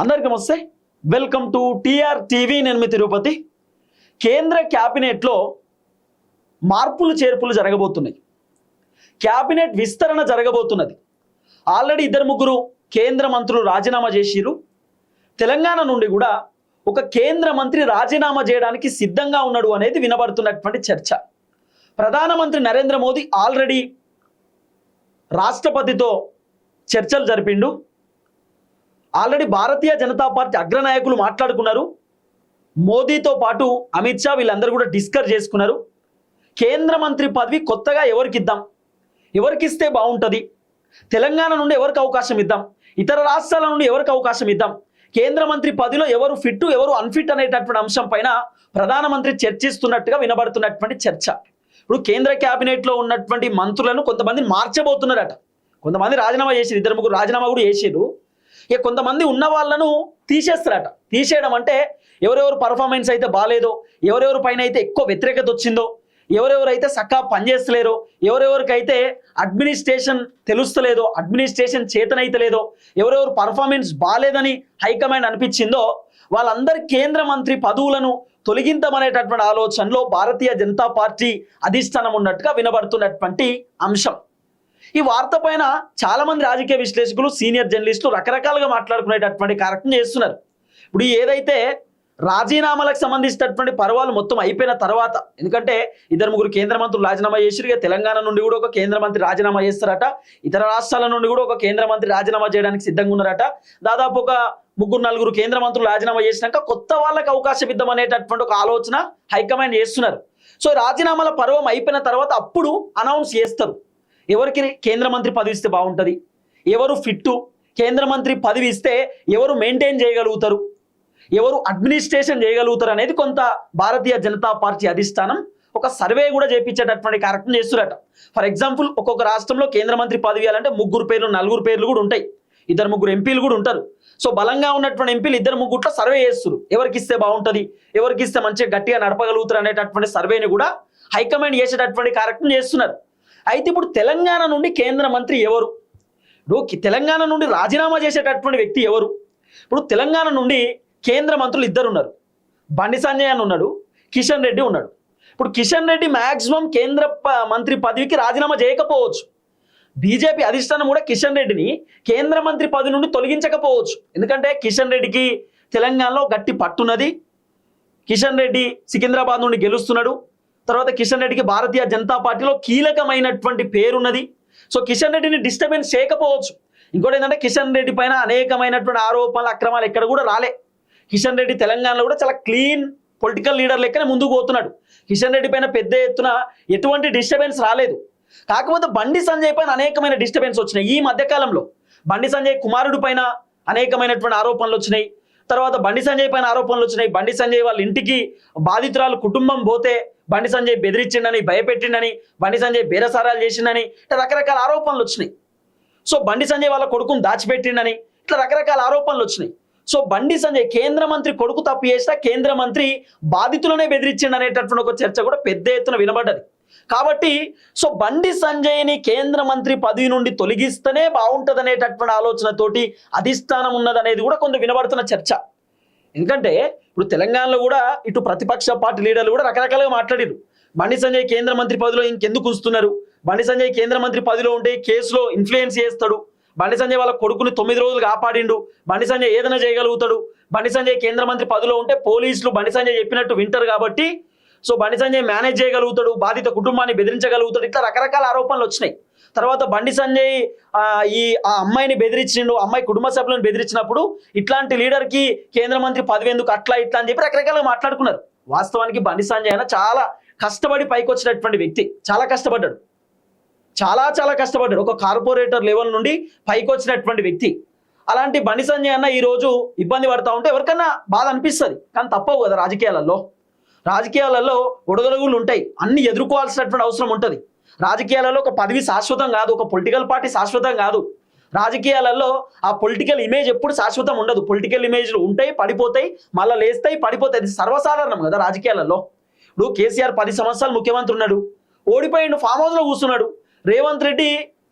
అందరికీ నమస్తే. Welcome to TR TV. నేను మీ తిరుపతి. కేంద్ర క్యాబినెట్లో మార్పులు చేర్పులు జరగబోతున్నాయి. క్యాబినెట్ విస్తరణ జరగబోతున్నది. ఆల్రెడీ ఇద్దరు ముగ్గురు కేంద్ర మంత్రులు రాజీనామా చేసిరు. తెలంగాణ నుండి కూడా ఒక కేంద్ర మంత్రి రాజీనామా చేయడానికి సిద్ధంగా ఉన్నాడు అనేది వినబడుతున్నటువంటి చర్చ. ప్రధానమంత్రి నరేంద్ర మోదీ ఆల్రెడీ రాష్ట్రపతితో చర్చలు జరిపిండు. ఆల్రెడీ భారతీయ జనతా పార్టీ అగ్రనాయకులు మాట్లాడుకున్నారు. మోదీతో పాటు అమిత్ షా వీళ్ళందరూ కూడా డిస్కస్ చేసుకున్నారు. కేంద్ర మంత్రి పదవి కొత్తగా ఎవరికి ఇద్దాం, ఎవరికి ఇస్తే బాగుంటుంది, తెలంగాణ నుండి ఎవరికి అవకాశం ఇద్దాం, ఇతర రాష్ట్రాల నుండి ఎవరికి అవకాశం ఇద్దాం, కేంద్ర మంత్రి పదవిలో ఎవరు ఫిట్ ఎవరు అన్ఫిట్ అనేటటువంటి అంశం పైన ప్రధానమంత్రి చర్చిస్తున్నట్టుగా వినబడుతున్నటువంటి చర్చ. ఇప్పుడు కేంద్ర క్యాబినెట్లో ఉన్నటువంటి మంత్రులను కొంతమందిని మార్చబోతున్నారట. కొంతమంది రాజీనామా చేసిరు, ఇద్దరు ముగ్గురు రాజీనామా కూడా చేసిరు. ఇక కొంతమంది ఉన్న వాళ్ళను తీసేస్తారట. తీసేయడం అంటే ఎవరెవరు పర్ఫార్మెన్స్ అయితే బాగాలేదో, ఎవరెవరి పైన అయితే ఎక్కువ వ్యతిరేకత వచ్చిందో, ఎవరెవరైతే చక్కగా పనిచేస్తలేరో, ఎవరెవరికైతే అడ్మినిస్ట్రేషన్ తెలుస్తలేదో, అడ్మినిస్ట్రేషన్ చేతనైతే లేదో, ఎవరెవరు పర్ఫార్మెన్స్ బాగాలేదని హైకమాండ్ అనిపించిందో వాళ్ళందరి కేంద్ర మంత్రి పదవులను తొలగించమనేటటువంటి ఆలోచనలో భారతీయ జనతా పార్టీ అధిష్టానం ఉన్నట్టుగా వినబడుతున్నటువంటి అంశం. ఈ వార్త పైన చాలా మంది రాజకీయ విశ్లేషకులు, సీనియర్ జర్నలిస్టులు రకరకాలుగా మాట్లాడుకునేటటువంటి కార్యక్రమం చేస్తున్నారు. ఇప్పుడు ఏదైతే రాజీనామాలకు సంబంధించినటువంటి పర్వాలు మొత్తం అయిపోయిన తర్వాత, ఎందుకంటే ఇద్దరు ముగ్గురు కేంద్ర మంత్రులు రాజీనామా చేసిరు. ఇక తెలంగాణ నుండి కూడా ఒక కేంద్ర మంత్రి రాజీనామా చేస్తారట. ఇతర రాష్ట్రాల నుండి కూడా ఒక కేంద్ర మంత్రి రాజీనామా చేయడానికి సిద్ధంగా ఉన్నారట. దాదాపు ఒక ముగ్గురు నలుగురు కేంద్ర మంత్రులు రాజీనామా చేసినాక కొత్త వాళ్ళకి అవకాశం ఇద్దామనేటటువంటి ఒక ఆలోచన హైకమాండ్ చేస్తున్నారు. సో రాజీనామాల పర్వం అయిపోయిన తర్వాత అప్పుడు అనౌన్స్ చేస్తారు ఎవరికి కేంద్ర మంత్రి పదవి ఇస్తే బాగుంటుంది, ఎవరు ఫిట్టు, కేంద్ర మంత్రి పదవి ఇస్తే ఎవరు మెయింటైన్ చేయగలుగుతారు, ఎవరు అడ్మినిస్ట్రేషన్ చేయగలుగుతారు అనేది కొంత భారతీయ జనతా పార్టీ అధిష్టానం ఒక సర్వే కూడా చేయించేటటువంటి కార్యక్రమం చేస్తున్నట. ఫర్ ఎగ్జాంపుల్ ఒక్కొక్క రాష్ట్రంలో కేంద్ర మంత్రి పదవి ఇవ్వాలంటే ముగ్గురు పేర్లు నలుగురు పేర్లు కూడా ఉంటాయి, ఇద్దరు ముగ్గురు ఎంపీలు కూడా ఉంటారు. సో బలంగా ఉన్నటువంటి ఎంపీలు ఇద్దరు ముగ్గురులో సర్వే చేస్తారు, ఎవరికి ఇస్తే బాగుంటుంది, ఎవరికి ఇస్తే మంచిగా గట్టిగా నడపగలుగుతారు అనేటటువంటి సర్వేని కూడా హైకమాండ్ చేసేటటువంటి కార్యక్రమం చేస్తున్నారు. అయితే ఇప్పుడు తెలంగాణ నుండి కేంద్ర మంత్రి ఎవరు, ఇప్పుడు తెలంగాణ నుండి రాజీనామా చేసేటటువంటి వ్యక్తి ఎవరు? ఇప్పుడు తెలంగాణ నుండి కేంద్ర మంత్రులు ఇద్దరు ఉన్నారు, బండి సంజయ్ అని ఉన్నాడు, కిషన్ రెడ్డి ఉన్నాడు. ఇప్పుడు కిషన్ రెడ్డి మ్యాక్సిమం కేంద్ర మంత్రి పదవికి రాజీనామా చేయకపోవచ్చు. బీజేపీ అధిష్టానం కూడా కిషన్ రెడ్డిని కేంద్ర మంత్రి పదవి నుండి తొలగించకపోవచ్చు. ఎందుకంటే కిషన్ రెడ్డికి తెలంగాణలో గట్టి పట్టున్నది. కిషన్ రెడ్డి సికింద్రాబాద్ నుండి గెలుస్తున్నాడు. తర్వాత కిషన్ రెడ్డికి భారతీయ జనతా పార్టీలో కీలకమైనటువంటి పేరున్నది. సో కిషన్ రెడ్డిని డిస్టర్బెన్స్ చేయకపోవచ్చు. ఇంకోటి ఏంటంటే కిషన్ రెడ్డి పైన అనేకమైనటువంటి ఆరోపణలు, అక్రమాలు ఎక్కడ కూడా రాలే. కిషన్ రెడ్డి తెలంగాణలో కూడా చాలా క్లీన్ పొలిటికల్ లీడర్ లెక్కనే ముందుకు పోతున్నాడు. కిషన్ రెడ్డి పైన పెద్ద ఎత్తున ఎటువంటి డిస్టర్బెన్స్ రాలేదు. కాకపోతే బండి సంజయ్ పైన అనేకమైన డిస్టర్బెన్స్ వచ్చినాయి. ఈ మధ్యకాలంలో బండి సంజయ్ కుమారుడి పైన అనేకమైనటువంటి ఆరోపణలు వచ్చినాయి. తర్వాత బండి సంజయ్ పైన ఆరోపణలు వచ్చినాయి. బండి సంజయ్ వాళ్ళ ఇంటికి బాధితురాలు కుటుంబం పోతే బండి సంజయ్ బెదిరించిండని, భయపెట్టిండని, బండి సంజయ్ బేరసారాలు చేసిండని, ఇట్లా రకరకాల ఆరోపణలు వచ్చినాయి. సో బండి సంజయ్ వాళ్ళ కొడుకుని దాచిపెట్టిండని, ఇట్లా రకరకాల ఆరోపణలు వచ్చినాయి. సో బండి సంజయ్ కేంద్ర మంత్రి కొడుకు తప్పు చేసినా కేంద్ర మంత్రి బాధితులనే బెదిరించిండు అనేటటువంటి ఒక చర్చ కూడా పెద్ద ఎత్తున వినబడ్డది. కాబట్టి సో బండి సంజయ్ని కేంద్ర మంత్రి పదవి నుండి తొలగిస్తేనే బాగుంటుంది అనేటటువంటి ఆలోచనతోటి అధిష్టానం ఉన్నదనేది కూడా కొంత వినబడుతున్న చర్చ. ఎందుకంటే ఇప్పుడు తెలంగాణలో కూడా ఇటు ప్రతిపక్ష పార్టీ లీడర్లు కూడా రకరకాలుగా మాట్లాడారు. బండి సంజయ్ కేంద్ర మంత్రి పదవిలో ఇంకెందుకు ఉంచుతున్నారు, బండి సంజయ్ కేంద్ర మంత్రి పదవిలో ఉంటే కేసులో ఇన్ఫ్లుయెన్స్ చేస్తాడు, బండి సంజయ్ వాళ్ళ కొడుకుని 9 రోజులు కాపాడిండు, బండి సంజయ్ ఏదైనా చేయగలుగుతాడు, బండి సంజయ్ కేంద్ర మంత్రి పదవిలో ఉంటే పోలీసులు బండి సంజయ్ చెప్పినట్టు వింటారు కాబట్టి సో బండి సంజయ్ మేనేజ్ చేయగలుగుతాడు, బాధిత కుటుంబాన్ని బెదిరించగలుగుతాడు, ఇట్లా రకరకాల ఆరోపణలు వచ్చినాయి. తర్వాత బండి సంజయ్ ఆ అమ్మాయిని బెదిరించిండు, అమ్మాయి కుటుంబ సభ్యులను బెదిరించినప్పుడు ఇట్లాంటి లీడర్కి కేంద్ర మంత్రి పదవి ఎందుకు అట్లా ఇట్లా అని చెప్పి రకరకాలుగా మాట్లాడుకున్నారు. వాస్తవానికి బండి సంజయ్ అయినా చాలా కష్టపడి పైకి వచ్చినటువంటి వ్యక్తి, చాలా కష్టపడ్డాడు, చాలా కష్టపడ్డాడు. ఒక కార్పొరేటర్ లెవెల్ నుండి పైకి వచ్చినటువంటి వ్యక్తి. అలాంటి బండి సంజయ్ అన్న ఈరోజు ఇబ్బంది పడతా ఉంటే ఎవరికన్నా బాధ అనిపిస్తుంది, కానీ తప్పవు కదా. రాజకీయాలలో ఒడదొడుగులు ఉంటాయి, అన్ని ఎదుర్కోవాల్సినటువంటి అవసరం ఉంటుంది. రాజకీయాలలో ఒక పదవి శాశ్వతం కాదు, ఒక పొలిటికల్ పార్టీ శాశ్వతం కాదు. రాజకీయాలలో ఆ పొలిటికల్ ఇమేజ్ ఎప్పుడు శాశ్వతం ఉండదు. పొలిటికల్ ఇమేజ్లు ఉంటాయి, పడిపోతాయి, మళ్ళీ లేస్తాయి, పడిపోతాయి. అది సర్వసాధారణం కదా రాజకీయాలలో. ఇప్పుడు కేసీఆర్ 10 సంవత్సరాలు ముఖ్యమంత్రి ఉన్నాడు, ఓడిపోయిండు, ఫామ్ హౌస్లో కూర్చున్నాడు. రేవంత్ రెడ్డి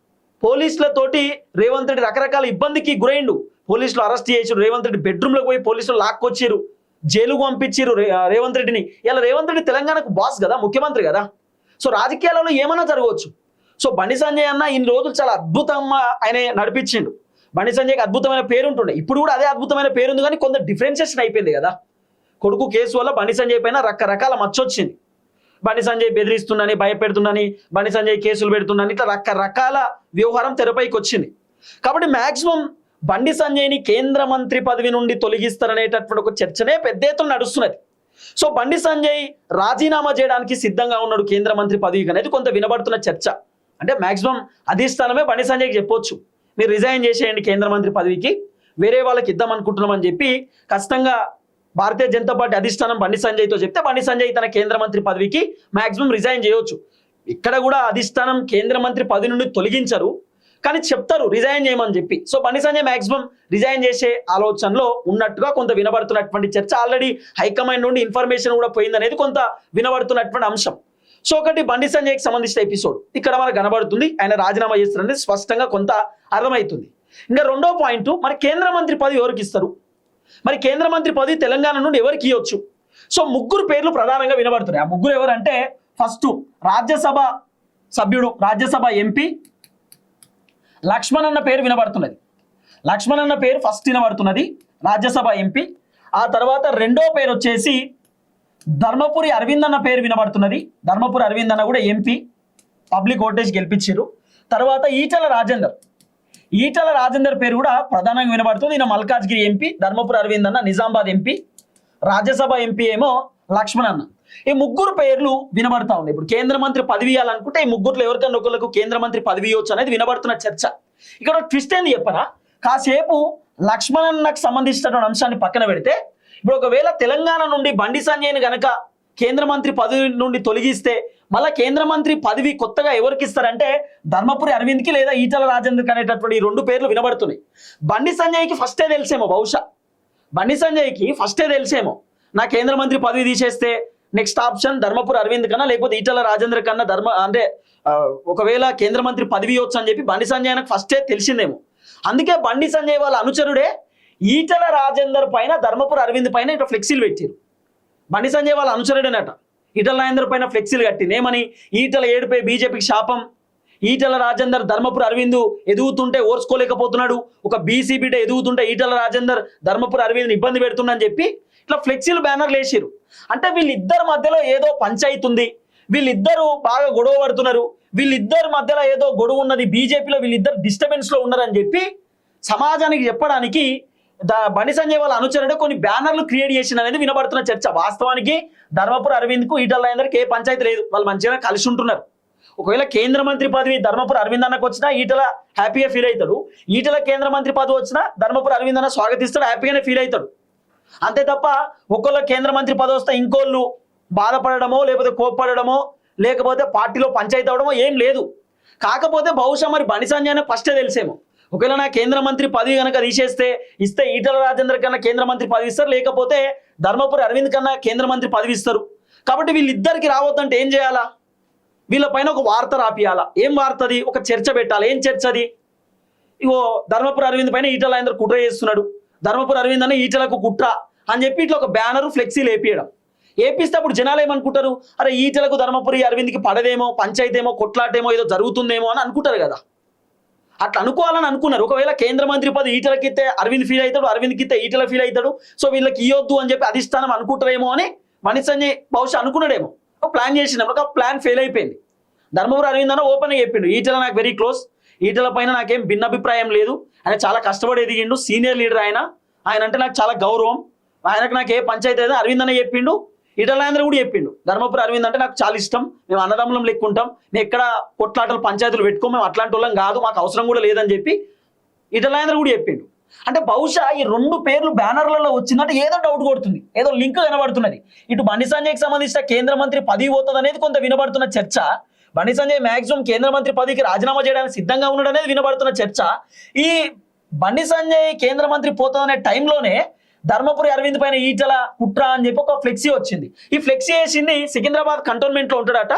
పోలీసులతోటి రేవంత్ రెడ్డి రకరకాల ఇబ్బందికి గురైండు, పోలీసులు అరెస్ట్ చేసిరు, రేవంత్ రెడ్డి బెడ్రూమ్లోకి పోయి పోలీసులు లాక్కొచ్చిరు, జైలుకు పంపించిరు రేవంత్ రెడ్డిని. ఇలా రేవంత్ రెడ్డి తెలంగాణకు బాస్ కదా, ముఖ్యమంత్రి కదా. సో రాజకీయాలలో ఏమైనా జరగవచ్చు. సో బండి సంజయ్ అన్న ఇన్ని రోజులు చాలా అద్భుతంగా ఆయన నడిపించిండు. బండి సంజయ్కి అద్భుతమైన పేరు ఉంటుండే, ఇప్పుడు కూడా అదే అద్భుతమైన పేరు ఉంది, కానీ కొంత డిఫరెన్షియేషన్ అయిపోయింది కదా. కొడుకు కేసు వల్ల బండి సంజయ్ పైన రకరకాల మచ్చొచ్చింది. బండి సంజయ్ బెదిరిస్తుండని, భయపెడుతుండని, బండి సంజయ్ కేసులు పెడుతుండని, ఇట్లా రకరకాల వ్యవహారం తెరపైకి వచ్చింది. కాబట్టి మాక్సిమం బండి సంజయ్ని కేంద్ర మంత్రి పదవి నుండి తొలగిస్తారనేటటువంటి ఒక చర్చనే పెద్ద ఎత్తున నడుస్తున్నది. సో బండి సంజయ్ రాజీనామా చేయడానికి సిద్ధంగా ఉన్నాడు కేంద్ర మంత్రి పదవికి అనేది కొంత వినబడుతున్న చర్చ. అంటే మాక్సిమం అధిష్టానమే బండి సంజయ్కి చెప్పొచ్చు, మీరు రిజైన్ చేసేయండి కేంద్ర మంత్రి పదవికి, వేరే వాళ్ళకి ఇద్దాం అనుకుంటున్నామని చెప్పి ఖచ్చితంగా భారతీయ జనతా పార్టీ అధిష్టానం బండి సంజయ్తో చెప్తే బండి సంజయ్ తన కేంద్ర మంత్రి పదవికి మాక్సిమం రిజైన్ చేయవచ్చు. ఇక్కడ కూడా అధిష్టానం కేంద్ర మంత్రి పదవి నుండి తొలగించరు, కానీ చెప్తారు రిజైన్ చేయమని చెప్పి. So Bandi Sanjay maximum resign చేసే ఆలోచనలో ఉన్నట్టుగా కొంత వినబడుతున్నటువంటి చర్చ. ఆల్రెడీ హైకమాండ్ నుండి ఇన్ఫర్మేషన్ కూడా పోయిందనేది కొంత వినబడుతున్నటువంటి అంశం. సో ఒకటి బండి సంజయ్కి సంబంధించిన ఎపిసోడ్ ఇక్కడ మనకు కనబడుతుంది, ఆయన రాజీనామా చేస్తారనేది స్పష్టంగా కొంత అర్థమవుతుంది. ఇంకా రెండో పాయింట్, మరి కేంద్ర మంత్రి పదవి ఎవరికి ఇస్తారు, మరి కేంద్ర మంత్రి పదవి తెలంగాణ నుండి ఎవరికి ఇవ్వచ్చు. సో ముగ్గురు పేర్లు ప్రధానంగా వినబడుతున్నాయి. ఆ ముగ్గురు ఎవరంటే, ఫస్ట్ రాజ్యసభ సభ్యుడు, రాజ్యసభ ఎంపీ లక్ష్మణ్ అన్న పేరు వినబడుతున్నది. లక్ష్మణ్ అన్న పేరు ఫస్ట్ వినబడుతున్నది, రాజ్యసభ ఎంపీ. ఆ తర్వాత రెండో పేరు వచ్చేసి ధర్మపురి అరవింద్ అన్న పేరు వినబడుతున్నది. ధర్మపురి అరవింద్ అన్న కూడా ఎంపీ, పబ్లిక్ ఓటేజ్ గెలిపించారు. తర్వాత ఈటల రాజేందర్ పేరు కూడా ప్రధానంగా వినబడుతుంది. ఈయన మల్కాజ్గిరి ఎంపీ, ధర్మపురి అరవింద్ అన్న నిజామాబాద్ ఎంపీ, రాజ్యసభ ఎంపీ ఏమో లక్ష్మణ్ అన్న. ఈ ముగ్గురు పేర్లు వినబడతా ఉన్నాయి. ఇప్పుడు కేంద్ర మంత్రి పదవి ఇవ్వాలనుకుంటే ఈ ముగ్గురులో ఎవరికన్నా ఒకరికి కేంద్ర మంత్రి పదవి ఇవ్వచ్చు అనేది వినబడుతున్న చర్చ. ఇక్కడ ట్విస్ట్ ఏంది చెప్పనా, కాసేపు లక్ష్మణ్ అన్నకు సంబంధించినటువంటి అంశాన్ని పక్కన పెడితే, ఇప్పుడు ఒకవేళ తెలంగాణ నుండి బండి సంజయ్ని గనక కేంద్ర మంత్రి పదవి నుండి తొలగిస్తే మళ్ళీ కేంద్ర మంత్రి పదవి కొత్తగా ఎవరికి ఇస్తారంటే ధర్మపురి అరవింద్కి లేదా ఈటల రాజేందర్కి అనేటటువంటి ఈ రెండు పేర్లు వినబడుతున్నాయి. బండి సంజయ్కి ఫస్టే తెలిసేమో, బహుశా బండి సంజయ్కి ఫస్టే తెలిసేమో నా కేంద్ర మంత్రి పదవి తీసేస్తే నెక్స్ట్ ఆప్షన్ ధర్మపురి అరవింద్ కన్నా లేకపోతే ఈటల రాజేందర్ కన్నా ఒకవేళ కేంద్ర మంత్రి పదవి ఇవ్వచ్చు అని చెప్పి బండి సంజయ్ నాకు ఫస్టే తెలిసిందేమో. అందుకే బండి సంజయ్ వాళ్ళ అనుచరుడే ఈటల రాజేందర్ పైన ధర్మపురి అరవింద్ పైన ఇట్లా ఫ్లెక్సీలు పెట్టారు. బండి సంజయ్ వాళ్ళ అనుచరుడేనట ఈటల రాజేందర్ పైన ఫ్లెక్సీలు కట్టింది. ఏమని, ఈటల ఏడుపై బీజేపీకి శాపం, ఈటల రాజేందర్ ధర్మపురి అరవింద్ ఎదుగుతుంటే ఓర్చుకోలేకపోతున్నాడు, ఒక బీసీ బిడ్డ ఎదుగుతుంటే ఈటల రాజేందర్ ధర్మపురి అరవింద్ని ఇబ్బంది పెడుతుందని చెప్పి ఇట్లా ఫ్లెక్సీలు బ్యానర్లు వేసారు. అంటే వీళ్ళిద్దరి మధ్యలో ఏదో పంచాయతీ ఉంది, వీళ్ళిద్దరూ బాగా గొడవ పడుతున్నారు, వీళ్ళిద్దరి మధ్యలో ఏదో గొడవ ఉన్నది, బీజేపీలో వీళ్ళిద్దరు డిస్టర్బెన్స్లో ఉన్నారని చెప్పి సమాజానికి చెప్పడానికి బండి సంజయ్ వాళ్ళ అనుచరుడు కొన్ని బ్యానర్లు క్రియేట్ చేసిన అనేది వినబడుతున్న చర్చ. వాస్తవానికి ధర్మపురి అరవింద్కు ఈటల రాజేందర్కి ఏ పంచాయతీ లేదు, వాళ్ళు మంచిగా కలిసి ఉంటున్నారు. ఒకవేళ కేంద్ర మంత్రి పదవి ధర్మపురి అరవింద్ అన్నకు వచ్చినా ఈటల హ్యాపీగా ఫీల్ అవుతాడు, ఈటల కేంద్ర మంత్రి పదవి వచ్చినా ధర్మపురి అరవింద్ అన్న స్వాగతిస్తాడు, హ్యాపీగానే ఫీల్ అవుతాడు. అంతే తప్ప ఒకళ్ళ కేంద్ర మంత్రి పదవి వస్తే ఇంకోళ్ళు బాధపడడమో లేకపోతే కోప్పడమో లేకపోతే పార్టీలో పంచాయతీ అవడమో ఏం లేదు. కాకపోతే బహుశా మరి బండి సంజయ్ ఫస్టే తెలిసేమో, ఒకవేళ నా కేంద్ర మంత్రి పదవి కనుక తీసేస్తే ఇస్తే ఈటల రాజేందర్ కన్నా కేంద్ర మంత్రి పదవి ఇస్తారు, లేకపోతే ధర్మపురి అరవింద్ కన్నా కేంద్ర మంత్రి పదవి ఇస్తారు. కాబట్టి వీళ్ళిద్దరికి రావద్దంటే ఏం చేయాలా, వీళ్ళపైన ఒక వార్త రాపియాలా. ఏం వార్తది, ఒక చర్చ పెట్టాలి. ఏం చర్చ అది, ఇగో ధర్మపురి అరవింద్ పైన ఈటల రాజేందర్ కుట్ర చేస్తున్నాడు, ధర్మపురి అరవింద్ అన్న ఈటలకు కుట్ర అని చెప్పి ఇట్లా ఒక బ్యానరు ఫ్లెక్సీలు వేపియడం. వేపిస్తే అప్పుడు జనాలు ఏమనుకుంటారు, అరే ఈటలకు ధర్మపురి అరవింద్కి పడదేమో, పంచాయతీ ఏమో, కొట్లాటేమో, ఏదో జరుగుతుందేమో అని అనుకుంటారు కదా. అట్లా అనుకోవాలని అనుకున్నారు. ఒకవేళ కేంద్ర మంత్రి పదవి ఈటలకి ఇస్తే అరవింద్ ఫీల్ అవుతాడు, అరవింద్కి ఇస్తే ఈటల ఫీల్ అవుతాడు, సో వీళ్ళకి ఇవ్వద్దు అని చెప్పి అధిష్టానం అనుకుంటారేమో అని బండి సంజయ్ బహుశా అనుకున్నాడేమో. ప్లాన్ చేసినప్పుడు ఆ ప్లాన్ ఫెయిల్ అయిపోయింది. ధర్మపురి అరవింద్ అన్న ఓపెన్గా చెప్పిండు, ఈటల నాకు వెరీ క్లోజ్, ఈటల పైన నాకేం భిన్నాభిప్రాయం లేదు, ఆయన చాలా కష్టపడి ఎదిగిండు, సీనియర్ లీడర్ ఆయన అంటే నాకు చాలా గౌరవం, ఆయనకు నాకు ఏ పంచాయతీ అయితే అరవింద్ అన్న చెప్పిండు, ఈటల రాజేందర్ కూడా చెప్పిండు, ధర్మపురి అరవింద్ అంటే నాకు చాలా ఇష్టం, మేము అన్నదమ్ములం లెక్కుంటాం, మేము ఎక్కడ కొట్లాటలు పంచాయతీలు పెట్టుకో, మేము అట్లాంటి వాళ్ళం కాదు, మాకు అవసరం కూడా లేదని చెప్పి ఈటల రాజేందర్ కూడా చెప్పిండు. అంటే బహుశా ఈ రెండు పేర్లు బ్యానర్లలో వచ్చిందంటే ఏదో డౌట్ కొడుతుంది, ఏదో లింక్ కనబడుతున్నది. ఇటు బండి సంజయ్కి సంబంధించిన కేంద్ర మంత్రి పదవి పోతుంది అనేది కొంత వినబడుతున్న చర్చ. బండి సంజయ్ మాక్సిమం కేంద్ర మంత్రి పదవికి రాజీనామా చేయడానికి సిద్ధంగా ఉన్నాడు అనేది వినబడుతున్న చర్చ. ఈ బండి సంజయ్ కేంద్ర మంత్రి పోతుందనే టైంలోనే ధర్మపురి అరవింద్ పైన ఈటల కుట్ర అని చెప్పి ఒక ఫ్లెక్సీ వచ్చింది. ఈ ఫ్లెక్సీ వేసింది సికింద్రాబాద్ కంటోన్మెంట్ లో ఉంటాడట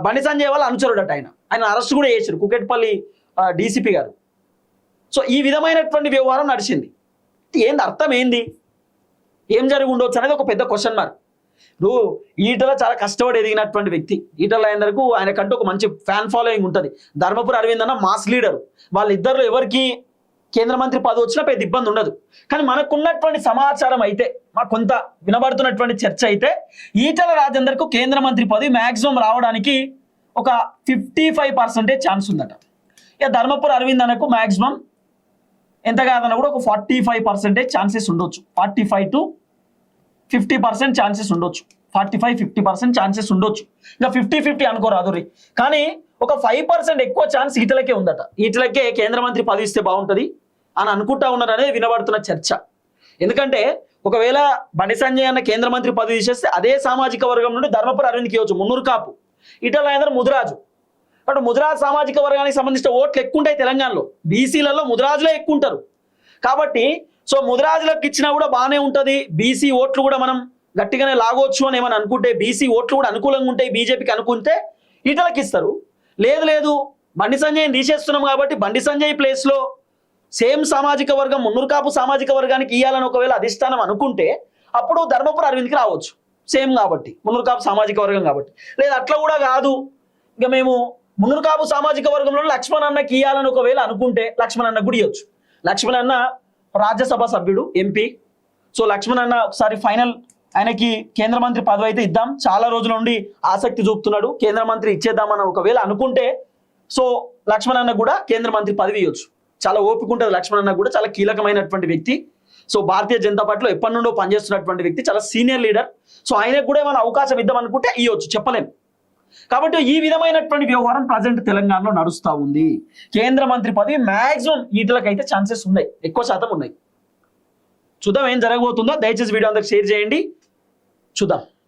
బండి సంజయ్ వాళ్ళ అనుచరుడట. ఆయన అరెస్ట్ కూడా చేశారు కుకెట్పల్లి డీసీపీ గారు. సో ఈ విధమైనటువంటి వ్యవహారం నడిచింది. ఏంది అర్థం ఏంది, ఏం జరిగి ఉండవచ్చు అనేది ఒక పెద్ద క్వశ్చన్ మార్క్. ఇప్పుడు ఈటల చాలా కష్టపడి ఎదిగినటువంటి వ్యక్తి. ఈటల రాజేందర్కు ఆయనకంటూ ఒక మంచి ఫ్యాన్ ఫాలోయింగ్ ఉంటుంది. ధర్మపురి అరవింద్ అన్న మాస్ లీడర్. వాళ్ళిద్దరిలో ఎవరికి కేంద్ర మంత్రి పదవి వచ్చినా పెద్ద ఇబ్బంది ఉండదు. కానీ మనకున్నటువంటి సమాచారం అయితే, మాకు కొంత వినబడుతున్నటువంటి చర్చ అయితే, ఈటల రాజేందర్కు కేంద్ర మంత్రి పదవి మ్యాక్సిమం రావడానికి ఒక 55% ఛాన్స్ ఉందట. ఇక ధర్మపురి అరవింద్ అన్నకు మ్యాక్సిమం ఎంత కాదన్నా కూడా ఒక 45% ఛాన్సెస్ ఉండొచ్చు. 45 to 50% ఛాన్సెస్ ఉండొచ్చు. 45-50% ఛాన్సెస్ ఉండొచ్చు. ఇంకా 50-50 అనుకోరాదు రీ. కానీ ఒక 5% ఎక్కువ ఛాన్స్ ఈటలకే ఉందట. ఈటలకే కేంద్ర మంత్రి పదవి ఇస్తే బాగుంటుంది అని అనుకుంటా ఉన్నారు అనేది వినబడుతున్న చర్చ. ఎందుకంటే ఒకవేళ బండి సంజయ్ అన్న కేంద్ర మంత్రి పదవి తీసేస్తే అదే సామాజిక వర్గం నుండి ధర్మపురి అరవింద్కి ఇవ్వచ్చు. మున్నూరు కాపు, ఈటల రాజేందర్ ముదిరాజు. కాబట్టి ముదిరాజు సామాజిక వర్గానికి సంబంధించిన ఓట్లు ఎక్కువ ఉంటాయి తెలంగాణలో. బీసీలలో ముదిరాజులే ఎక్కువ ఉంటారు. కాబట్టి సో ముదిరాజులకు ఇచ్చినా కూడా బాగానే ఉంటుంది. బీసీ ఓట్లు కూడా మనం గట్టిగానే లాగొచ్చు అని ఏమని అనుకుంటే, బీసీ ఓట్లు కూడా అనుకూలంగా ఉంటాయి బీజేపీకి అనుకుంటే ఈటలకి ఇస్తారు. లేదు బండి సంజయ్ని తీసేస్తున్నాం కాబట్టి బండి సంజయ్ ప్లేస్లో సేమ్ సామాజిక వర్గం మున్నూరు కాపు సామాజిక వర్గానికి ఇవ్వాలని ఒకవేళ అధిష్టానం అనుకుంటే అప్పుడు ధర్మపురి అరవింద్కి రావచ్చు. సేమ్ కాబట్టి మున్నూరు కాపు సామాజిక వర్గం కాబట్టి. లేదు అట్లా కూడా కాదు, ఇక మేము మున్నూరు కాపు సామాజిక వర్గంలో లక్ష్మణ్ అన్నకి ఇవ్వాలని ఒకవేళ అనుకుంటే లక్ష్మణ్ అన్నకు కూడా ఇవ్వచ్చు. లక్ష్మణ్ అన్న రాజ్యసభ సభ్యుడు, ఎంపీ. సో లక్ష్మణ్ అన్న ఒకసారి ఫైనల్ ఆయనకి కేంద్ర మంత్రి పదవి అయితే ఇద్దాం, చాలా రోజుల నుండి ఆసక్తి చూపుతున్నాడు, కేంద్ర మంత్రి ఇచ్చేద్దామని ఒకవేళ అనుకుంటే సో లక్ష్మణ్ అన్న కూడా కేంద్ర మంత్రి పదవి ఇవ్వచ్చు. చాలా ఓపిక ఉంటుంది లక్ష్మణ్ అన్న కూడా, చాలా కీలకమైనటువంటి వ్యక్తి. సో భారతీయ జనతా పార్టీలో ఎప్పటి నుండో పనిచేస్తున్నటువంటి వ్యక్తి, చాలా సీనియర్ లీడర్. సో ఆయనకు కూడా ఏమైనా అవకాశం ఇద్దాం అనుకుంటే ఇవ్వచ్చు, చెప్పలేం. కాబట్టి ఈ విధమైనటువంటి వ్యవహారం ప్రజెంట్ తెలంగాణలో నడుస్తూ ఉంది. కేంద్ర మంత్రి పదవి మ్యాక్సిమం ఈటలకైతే ఛాన్సెస్ ఉన్నాయి, ఎక్కువ శాతం ఉన్నాయి. చూద్దాం ఏం జరగబోతుందో. దయచేసి వీడియో అందరికి షేర్ చేయండి, చూద్దాం.